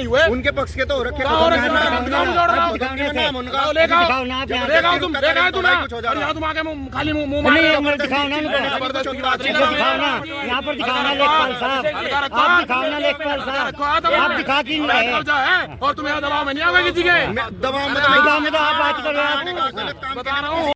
नहीं हुए, उनके पक्ष के तो हो रखे। तुम आके खाली मुंह यहाँ पर दिखाओ ना लेखपाल साहब, आप दिखाओ ना लेखपाल साहब, आप दिखा क्यों नहीं रहे? और तुम यहाँ दबाव में नहीं आओगे किसी के दबाव में तो आप बात कर रहे हो। बता रहा हूँ।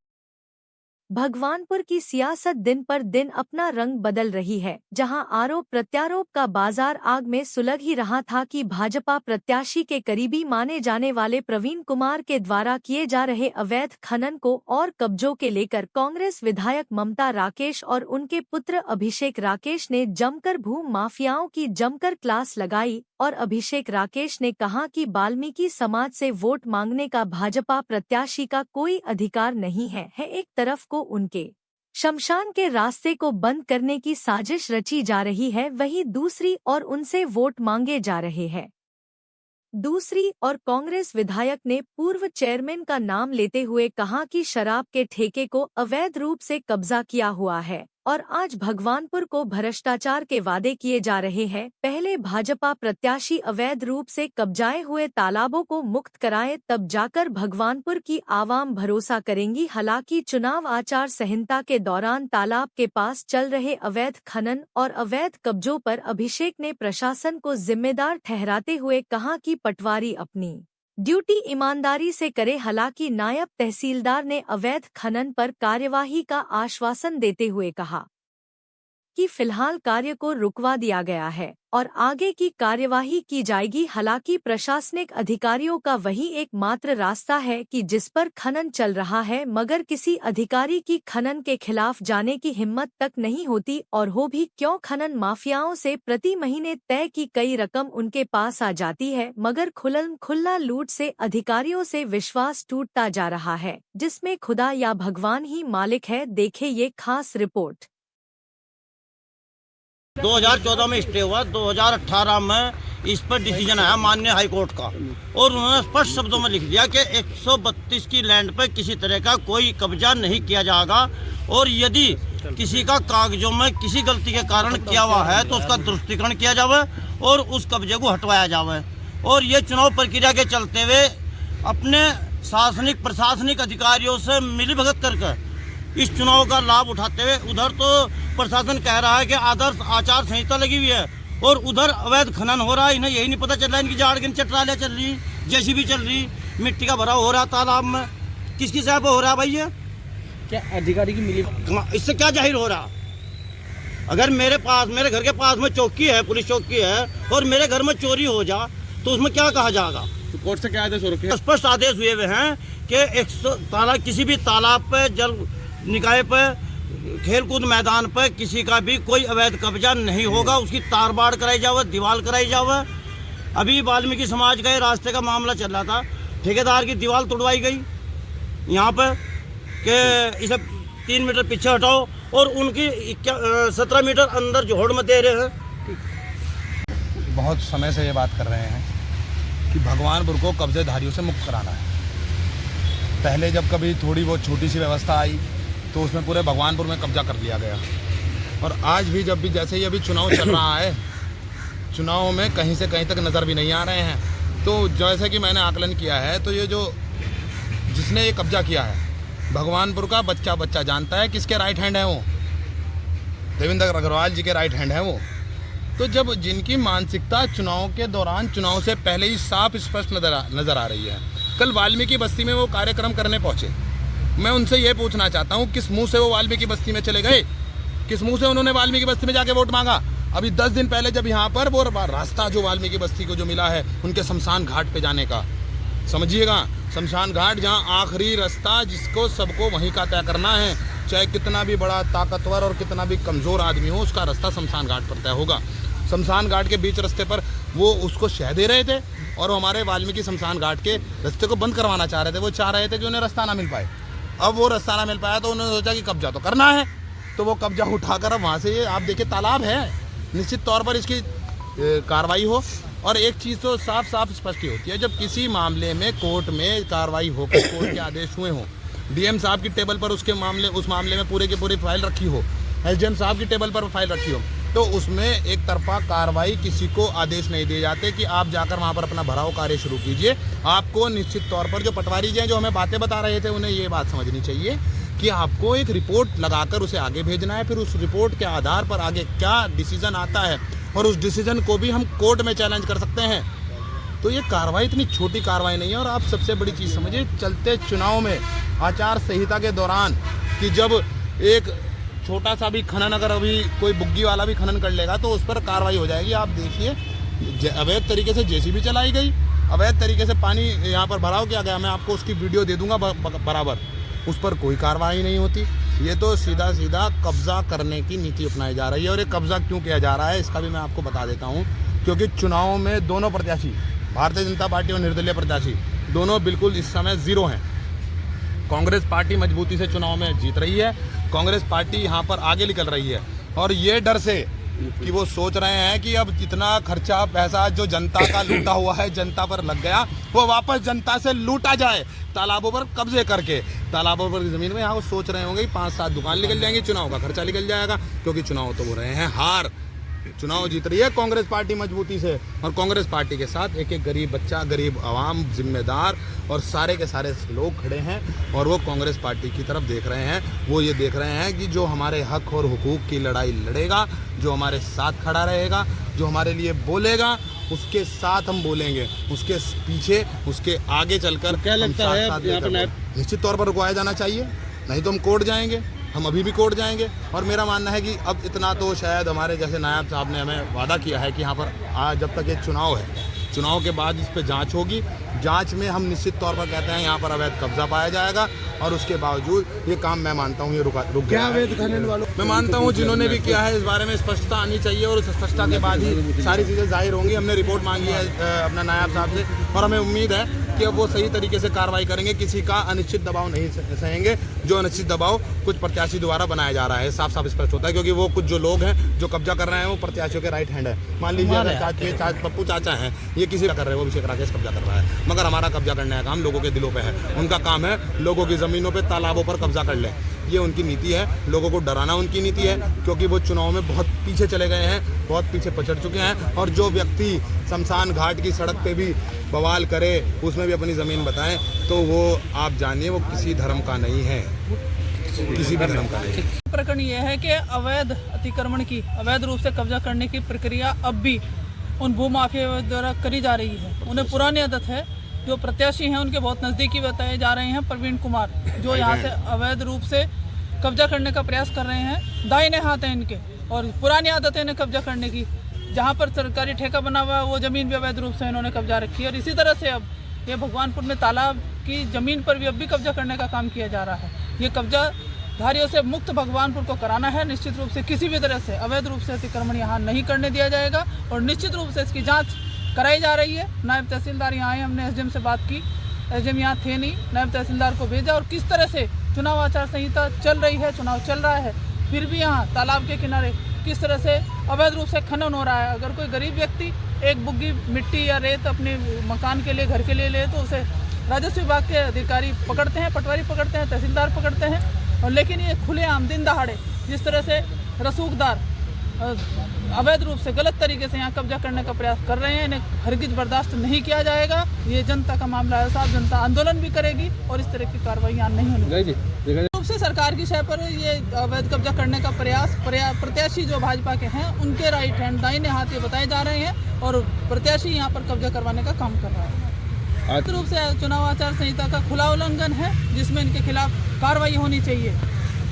भगवानपुर की सियासत दिन पर दिन अपना रंग बदल रही है, जहां आरोप प्रत्यारोप का बाजार आग में सुलग ही रहा था कि भाजपा प्रत्याशी के करीबी माने जाने वाले प्रवीण कुमार के द्वारा किए जा रहे अवैध खनन को और कब्जों के लेकर कांग्रेस विधायक ममता राकेश और उनके पुत्र अभिषेक राकेश ने जमकर भू माफियाओं की जमकर क्लास लगाई। और अभिषेक राकेश ने कहा कि वाल्मीकि समाज से वोट मांगने का भाजपा प्रत्याशी का कोई अधिकार नहीं है। एक तरफ को उनके शमशान के रास्ते को बंद करने की साजिश रची जा रही है, वहीं दूसरी और उनसे वोट मांगे जा रहे हैं। दूसरी और कांग्रेस विधायक ने पूर्व चेयरमैन का नाम लेते हुए कहा कि शराब के ठेके को अवैध रूप से कब्जा किया हुआ है और आज भगवानपुर को भ्रष्टाचार के वादे किए जा रहे हैं। पहले भाजपा प्रत्याशी अवैध रूप से कब्जाए हुए तालाबों को मुक्त कराए, तब जाकर भगवानपुर की आवाम भरोसा करेंगी। हालांकि चुनाव आचार संहिता के दौरान तालाब के पास चल रहे अवैध खनन और अवैध कब्जों पर अभिषेक ने प्रशासन को जिम्मेदार ठहराते हुए कहा कि पटवारी अपनी ड्यूटी ईमानदारी से करे। हालांकि नायब तहसीलदार ने अवैध खनन पर कार्यवाही का आश्वासन देते हुए कहा कि फिलहाल कार्य को रुकवा दिया गया है और आगे की कार्यवाही की जाएगी। हालांकि प्रशासनिक अधिकारियों का वही एकमात्र रास्ता है कि जिस पर खनन चल रहा है, मगर किसी अधिकारी की खनन के खिलाफ जाने की हिम्मत तक नहीं होती। और हो भी क्यों, खनन माफियाओं से प्रति महीने तय की कई रकम उनके पास आ जाती है, मगर खुल्ला लूट से अधिकारियों से विश्वास टूटता जा रहा है, जिसमें खुदा या भगवान ही मालिक है। देखे ये खास रिपोर्ट। 2014 में स्टे हुआ, 2018 में इस पर डिसीजन आया माननीय हाईकोर्ट का और उन्होंने स्पष्ट शब्दों में लिख दिया कि 132 की लैंड पर किसी तरह का कोई कब्जा नहीं किया जाएगा और यदि किसी का कागजों में किसी गलती के कारण किया हुआ है तो उसका दुरुस्तीकरण किया जावे और उस कब्जे को हटवाया जावे। और ये चुनाव प्रक्रिया के चलते हुए अपने प्रशासनिक अधिकारियों से मिलीभगत करके इस चुनाव का लाभ उठाते हुए उधर तो प्रशासन कह रहा है कि आदर्श आचार संहिता लगी हुई है और उधर अवैध खनन हो रहा है। इन्हें यही नहीं पता चल रहा है, इनकी जाड़गिन चट्टालियाँ चल रही, जेसीबी चल रही, मिट्टी का भराव हो रहा तालाब में। किसकी साहब हो रहा है भाई? ये क्या अधिकारी की मिली? इससे क्या जाहिर हो रहा? अगर मेरे घर के पास में चौकी है, पुलिस चौकी है, और मेरे घर में चोरी हो जा तो उसमें क्या कहा जाएगा? तो कोर्ट से क्या आदेश हो रखे हैं? स्पष्ट आदेश हुए हुए हैं कि किसी भी तालाब पे, जल निकाय पर, खेलकूद मैदान पर किसी का भी कोई अवैध कब्जा नहीं होगा। उसकी तारबाड़ कराई जावे, दीवार कराई जावे। अभी वाल्मीकि समाज का रास्ते का मामला चल रहा था, ठेकेदार की दीवार तोड़वाई गई यहाँ पर कि इसे 3 मीटर पीछे हटाओ और उनकी 17 मीटर अंदर जोड़ में दे रहे हैं। बहुत समय से ये बात कर रहे हैं कि भगवानपुर को कब्जेधारियों से मुक्त कराना है। पहले जब कभी थोड़ी बहुत छोटी सी व्यवस्था आई तो उसमें पूरे भगवानपुर में कब्जा कर लिया गया और आज भी जब भी जैसे ही अभी चुनाव चल रहा है, चुनाव में कहीं से कहीं तक नज़र भी नहीं आ रहे हैं। तो जैसे कि मैंने आकलन किया है तो ये जिसने ये कब्जा किया है भगवानपुर का बच्चा जानता है किसके राइट हैंड है वो, देवेंद्र अग्रवाल जी के राइट हैंड है वो। तो जब जिनकी मानसिकता चुनाव के दौरान, चुनाव से पहले ही साफ स्पष्ट नज़र आ रही है। कल वाल्मीकि बस्ती में वो कार्यक्रम करने पहुँचे, मैं उनसे ये पूछना चाहता हूँ किस मुंह से वो वाल्मीकि बस्ती में चले गए, किस मुंह से उन्होंने वाल्मीकि बस्ती में जाके वोट मांगा? अभी 10 दिन पहले जब यहाँ पर वो रास्ता जो वाल्मीकि बस्ती को जो मिला है उनके शमशान घाट पे जाने का, समझिएगा, शमशान घाट जहाँ आखिरी रास्ता जिसको सबको वहीं का तय करना है, चाहे कितना भी बड़ा ताकतवर और कितना भी कमज़ोर आदमी हो, उसका रास्ता शमशान घाट पर तय होगा। शमशान घाट के बीच रास्ते पर वो उसको शह दे रहे थे और हमारे वाल्मीकि शमशान घाट के रास्ते को बंद करवाना चाह रहे थे। वो चाह रहे थे कि उन्हें रास्ता ना मिल पाए। अब वो रास्ता ना मिल पाया तो उन्होंने सोचा कि कब्जा तो करना है, तो वो कब्जा उठाकर अब वहाँ से ये आप देखिए तालाब है, निश्चित तौर पर इसकी कार्रवाई हो। और एक चीज़ तो साफ स्पष्ट ही होती है, जब किसी मामले में कोर्ट में कार्रवाई होकर कोर्ट के आदेश हुए हों, डीएम साहब की टेबल पर उस मामले में पूरे की पूरी फाइल रखी हो, एसडीएम साहब की टेबल पर फाइल रखी हो, तो उसमें एक तरफा कार्रवाई किसी को आदेश नहीं दिए जाते कि आप जाकर वहाँ पर अपना भराव कार्य शुरू कीजिए। आपको निश्चित तौर पर जो पटवारी जी हैं जो हमें बातें बता रहे थे उन्हें ये बात समझनी चाहिए कि आपको एक रिपोर्ट लगाकर उसे आगे भेजना है, फिर उस रिपोर्ट के आधार पर आगे क्या डिसीजन आता है और उस डिसीजन को भी हम कोर्ट में चैलेंज कर सकते हैं। तो ये कार्रवाई इतनी छोटी कार्रवाई नहीं है। और आप सबसे बड़ी चीज़ समझिए, चलते चुनाव में आचार संहिता के दौरान कि जब एक छोटा सा भी खनन अगर अभी कोई बुग्गी वाला भी खनन कर लेगा तो उस पर कार्रवाई हो जाएगी। आप देखिए अवैध तरीके से जेसीबी चलाई गई, अवैध तरीके से पानी यहाँ पर भराव किया गया, मैं आपको उसकी वीडियो दे दूंगा बराबर, उस पर कोई कार्रवाई नहीं होती। ये तो सीधा सीधा कब्जा करने की नीति अपनाई जा रही है। और ये कब्जा क्यों किया जा रहा है इसका भी मैं आपको बता देता हूँ, क्योंकि चुनाव में दोनों प्रत्याशी, भारतीय जनता पार्टी और निर्दलीय प्रत्याशी, दोनों बिल्कुल इस समय जीरो हैं। कांग्रेस पार्टी मजबूती से चुनाव में जीत रही है, कांग्रेस पार्टी यहाँ पर आगे निकल रही है। और ये डर से कि वो सोच रहे हैं कि अब इतना खर्चा पैसा जो जनता का लूटा हुआ है, जनता पर लग गया, वो वापस जनता से लूटा जाए तालाबों पर कब्जे करके। तालाबों पर ज़मीन में यहाँ वो सोच रहे होंगे 5-7 दुकान निकल जाएंगी, चुनाव का खर्चा निकल जाएगा, क्योंकि चुनाव तो हो रहे हैं हार। चुनाव जीत रही है कांग्रेस पार्टी मजबूती से, और कांग्रेस पार्टी के साथ एक एक गरीब बच्चा, गरीब आवाम, जिम्मेदार और सारे के सारे लोग खड़े हैं और वो कांग्रेस पार्टी की तरफ देख रहे हैं। वो ये देख रहे हैं कि जो हमारे हक और हुकूक की लड़ाई लड़ेगा, जो हमारे साथ खड़ा रहेगा, जो हमारे लिए बोलेगा, उसके साथ हम बोलेंगे, उसके पीछे, उसके आगे चलकर क्या लगता है निश्चित तौर पर रुकवाया जाना चाहिए, नहीं तो हम कोर्ट जाएंगे, हम अभी भी कोर्ट जाएंगे। और मेरा मानना है कि अब इतना तो शायद हमारे जैसे नायब साहब ने हमें वादा किया है कि यहाँ पर आज जब तक ये चुनाव है, चुनाव के बाद इस पर जांच होगी, जांच में हम निश्चित तौर पर कहते हैं यहाँ पर अवैध कब्जा पाया जाएगा। और उसके बावजूद ये काम मैं मानता हूँ ये रुक गया है। मैं मानता हूँ जिन्होंने भी किया है इस बारे में स्पष्टता आनी चाहिए और उस स्पष्टता के बाद ही सारी चीज़ें जाहिर होंगी। हमने रिपोर्ट मांगी है अपना नायब साहब से और हमें उम्मीद है कि अब वो सही तरीके से कार्रवाई करेंगे, किसी का अनिश्चित दबाव नहीं सहेंगे। जो अनिश्चित दबाव कुछ प्रत्याशी द्वारा बनाया जा रहा है, साफ साफ स्पष्ट होता है, क्योंकि वो कुछ जो लोग हैं जो कब्जा कर रहे हैं वो प्रत्याशियों के राइट हैंड है। मान लीजिए पप्पू चाचा हैं, ये किसी का कर रहे हैं, वो अभिषेक राकेश कब्जा कर रहा है, मगर हमारा कब्जा करने का काम लोगों के दिलों पे है। उनका काम है लोगों की ज़मीनों पे, तालाबों पर कब्जा कर लें, ये उनकी नीति है। लोगों को डराना उनकी नीति है, क्योंकि वो चुनाव में बहुत पीछे चले गए हैं, बहुत पीछे पछड़ चुके हैं। और जो व्यक्ति शमशान घाट की सड़क पे भी बवाल करे, उसमें भी अपनी ज़मीन बताएं, तो वो आप जानिए वो किसी धर्म का नहीं है, किसी भी धर्म का नहीं। प्रकरण ये है कि अवैध अतिक्रमण की, अवैध रूप से कब्जा करने की प्रक्रिया अब भी उन भूमाफिया द्वारा करी जा रही है। उन्हें पुरानी आदत है। जो प्रत्याशी हैं उनके बहुत नज़दीकी बताए जा रहे हैं प्रवीण कुमार, जो यहाँ से अवैध रूप से कब्जा करने का प्रयास कर रहे हैं। दाहिने हाथ हैं इनके और पुरानी आदत है इन्हें कब्जा करने की। जहाँ पर सरकारी ठेका बना हुआ है वो ज़मीन भी अवैध रूप से इन्होंने कब्जा रखी है। और इसी तरह से अब ये भगवानपुर में तालाब की ज़मीन पर भी अब भी कब्जा करने का काम किया जा रहा है। ये कब्जाधारियों से मुक्त भगवानपुर को कराना है। निश्चित रूप से किसी भी तरह से अवैध रूप से अतिक्रमण यहाँ नहीं करने दिया जाएगा और निश्चित रूप से इसकी जाँच कराई जा रही है। नायब तहसीलदार यहाँ आए, हमने एसडीएम से बात की, एसडीएम यहाँ थे नहीं, नायब तहसीलदार को भेजा। और किस तरह से चुनाव आचार संहिता चल रही है, चुनाव चल रहा है, फिर भी यहाँ तालाब के किनारे किस तरह से अवैध रूप से खनन हो रहा है। अगर कोई गरीब व्यक्ति एक बुग्गी मिट्टी या रेत अपने मकान के लिए, घर के लिए ले, तो उसे राजस्व विभाग के अधिकारी पकड़ते हैं, पटवारी पकड़ते हैं, तहसीलदार पकड़ते हैं। और लेकिन ये खुलेआम दिन दहाड़े जिस तरह से रसूखदार अवैध रूप से गलत तरीके से यहाँ कब्जा करने का प्रयास कर रहे हैं, इन्हें हरगिज बर्दाश्त नहीं किया जाएगा। ये जनता का मामला है साहब, जनता आंदोलन भी करेगी और इस तरह की कार्रवाई यहाँ नहीं होनी रूप से सरकार की शय पर ये अवैध कब्जा करने का प्रयास प्रत्याशी जो भाजपा के हैं उनके राइट हैंड, दाहिने हाथ ये बताए जा रहे हैं और प्रत्याशी यहाँ पर कब्जा करवाने का काम कर रहा है। निश्चित रूप से चुनाव आचार संहिता का खुला उल्लंघन है, जिसमें इनके खिलाफ कार्रवाई होनी चाहिए।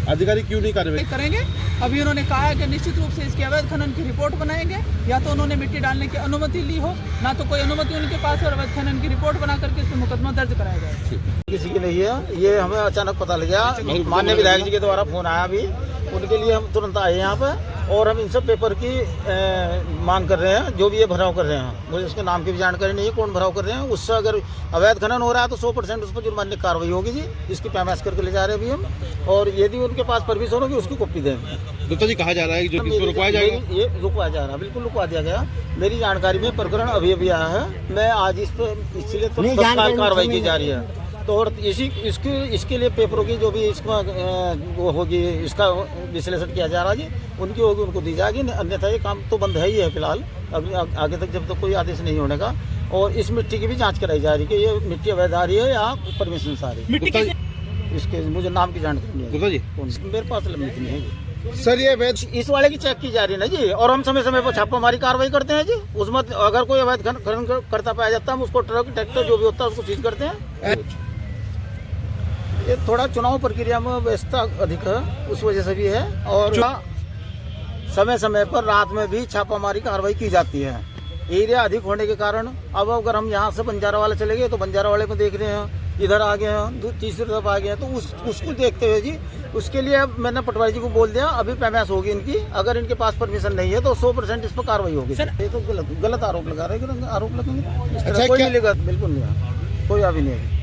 अधिकारी क्यों नहीं कार्रवाई करेंगे? अभी उन्होंने कहा है कि निश्चित रूप से इसके अवैध खनन की रिपोर्ट बनाएंगे। या तो उन्होंने मिट्टी डालने की अनुमति ली हो, ना तो कोई अनुमति उनके पास है, और अवैध खनन की रिपोर्ट बना करके इस पर मुकदमा दर्ज कराया जाए। किसी की नहीं है, ये हमें अचानक पता लगा, माननीय विधायक जी के द्वारा फोन आया अभी, उनके लिए हम तुरंत आए यहाँ पर और हम इनसे पेपर की मांग कर रहे हैं। जो भी ये भराव कर रहे हैं, मुझे उसके नाम की भी जानकारी नहीं है, कौन भराव कर रहे हैं। उससे अगर अवैध खनन हो रहा है तो 100% उस पर जुर्माने की कार्रवाई होगी जी। इसकी पैमाइश करके ले जा रहे हैं अभी हम, और यदि उनके पास परमिशन होगी उसकी कॉपी देंगे। गुप्ता जी कहा जा रहा है कि जो इसको रुकवाया जाएगा, ये रुकवाया जा रहा है, बिल्कुल रुकवा दिया गया। मेरी जानकारी में प्रकरण अभी अभी आया है, मैं आज इस पर इसलिए तो तत्काल कार्रवाई की जा रही है। तो और इसके लिए पेपरों की जो भी इसका वो होगी, इसका विश्लेषण किया जा रहा है जी, उनकी होगी उनको दी जाएगी, अन्यथा ये काम तो बंद है ही है फिलहाल, आगे तक जब तक कोई आदेश नहीं होने का। और इस मिट्टी की भी जांच कराई जा रही है कि ये मिट्टी अवैध आ रही है या परमिशन से आ रही है। इसके मुझे नाम की जानकारी नहीं है जी, मेरे पास लिमिट नहीं है जी। सर ये अवैध इस वाले की चेक की जा रही है ना जी, और हम समय समय पर छापामारी कार्रवाई करते हैं जी। उसमें अगर कोई अवैध खनन करता पाया जाता है, हम उसको ट्रक ट्रैक्टर जो भी होता है उसको सीज करते हैं। ये थोड़ा चुनाव प्रक्रिया में व्यस्तता अधिक है, उस वजह से भी है। और समय समय पर रात में भी छापामारी कार्रवाई की जाती है। एरिया अधिक होने के कारण अब अगर हम यहाँ से बंजारा वाले चले गए तो बंजारा वाले को देख रहे हैं, इधर आ गए हैं, तीसरी तरफ आ गए हैं, तो उसको देखते हुए जी उसके लिए अब मैंने पटवारी जी को बोल दिया, अभी पैमाइश होगी इनकी, अगर इनके पास परमिशन नहीं है तो 100% इस पर कार्रवाई होगी। ये तो गलत आरोप लगा रहे हैं, आरोप लगेंगे, कोई नहीं लेगा, बिल्कुल नहीं, कोई अभी नहीं है।